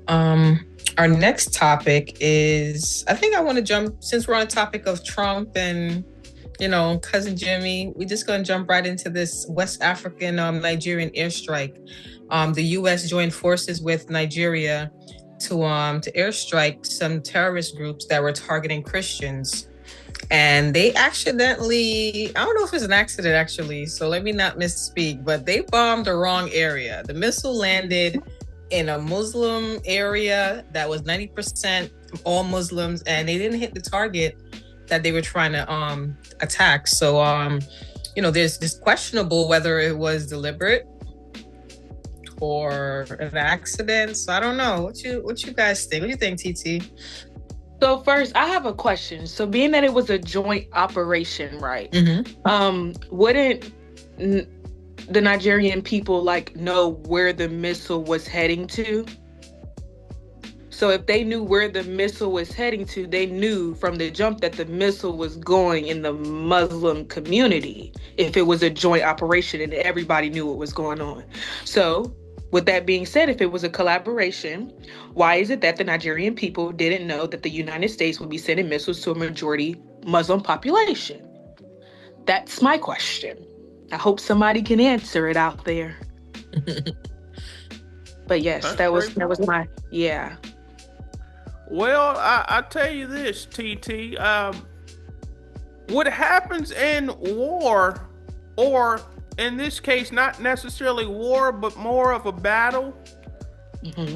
Um, our next topic is, I think I want to jump, since we're on the topic of Trump and, cousin Jimmy, we're just going to jump right into this West African Nigerian airstrike. The U.S. joined forces with Nigeria to airstrike some terrorist groups that were targeting Christians. And they accidentally, I don't know if it's an accident actually, so let me not misspeak, but they bombed the wrong area. The missile landed in a Muslim area that was 90% all Muslims, and they didn't hit the target that they were trying to attack. So there's this questionable whether it was deliberate or an accident. So I don't know. What you guys think? What do you think, TT? So first, I have a question. So being that it was a joint operation, right? Wouldn't the Nigerian people know where the missile was heading to? So if they knew where the missile was heading to, they knew from the jump that the missile was going in the Muslim community if it was a joint operation and everybody knew what was going on. So with that being said, if it was a collaboration, why is it that the Nigerian people didn't know that the United States would be sending missiles to a majority Muslim population? That's my question. I hope somebody can answer it out there. But yes, that was my, yeah. Well, I tell you this, TT. What happens in war, or in this case, not necessarily war, but more of a battle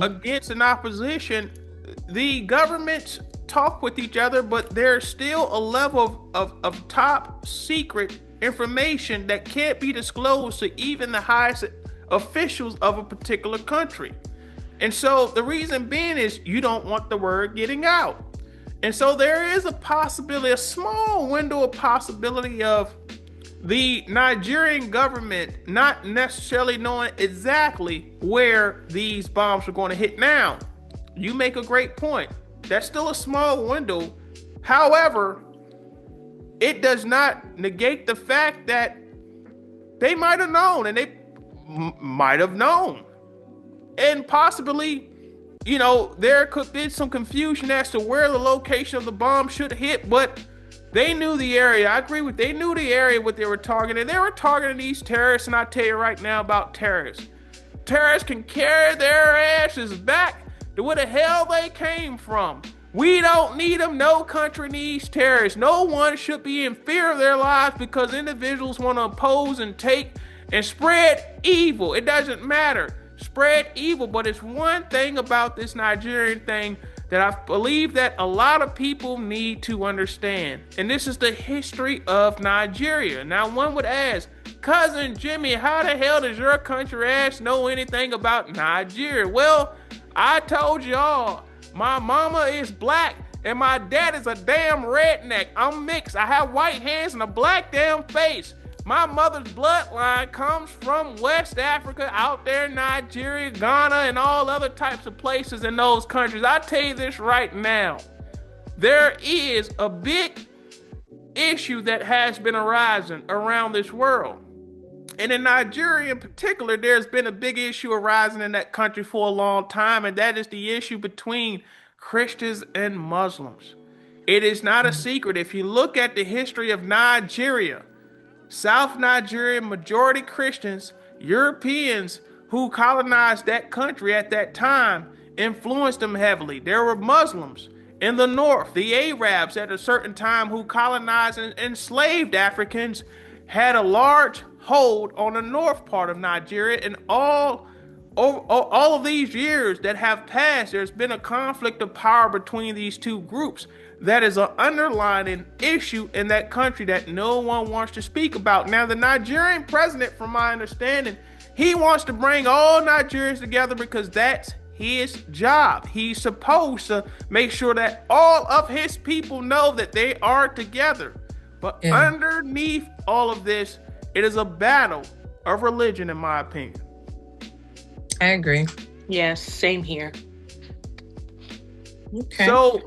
against an opposition, the governments talk with each other, but there's still a level of top secret information that can't be disclosed to even the highest officials of a particular country. And so the reason being is you don't want the word getting out. And so there is a possibility, a small window of possibility of the Nigerian government not necessarily knowing exactly where these bombs are going to hit. Now, you make a great point. That's still a small window. However, it does not negate the fact that they might have known, and they might have known. And possibly, there could be some confusion as to where the location of the bomb should hit, but they knew the area. I agree with, they knew the area what they were targeting. They were targeting these terrorists, and I tell you right now about terrorists. Terrorists can carry their asses back to where the hell they came from. We don't need them. No country needs terrorists. No one should be in fear of their lives because individuals want to oppose and take and spread evil. It doesn't matter. Spread evil, but it's one thing about this Nigerian thing that I believe that a lot of people need to understand. And this is the history of Nigeria. Now, one would ask, Cousin Jimmy, how the hell does your country ass know anything about Nigeria? Well, I told y'all, my mama is black and my dad is a damn redneck. I'm mixed. I have white hands and a black damn face. My mother's bloodline comes from West Africa, out there in Nigeria, Ghana, and all other types of places in those countries. I tell you this right now. There is a big issue that has been arising around this world. And in Nigeria in particular, there's been a big issue arising in that country for a long time, and that is the issue between Christians and Muslims. It is not a secret. If you look at the history of Nigeria, South Nigeria, majority Christians, Europeans who colonized that country at that time influenced them heavily. There were Muslims in the north. The Arabs at a certain time who colonized and enslaved Africans had a large hold on the north part of Nigeria. And all of these years that have passed, there's been a conflict of power between these two groups. That is an underlying issue in that country that no one wants to speak about. Now, the Nigerian president, from my understanding, he wants to bring all Nigerians together because that's his job. He's supposed to make sure that all of his people know that they are together. But underneath all of this, it is a battle of religion, in my opinion. I agree. Yes, same here. Okay. So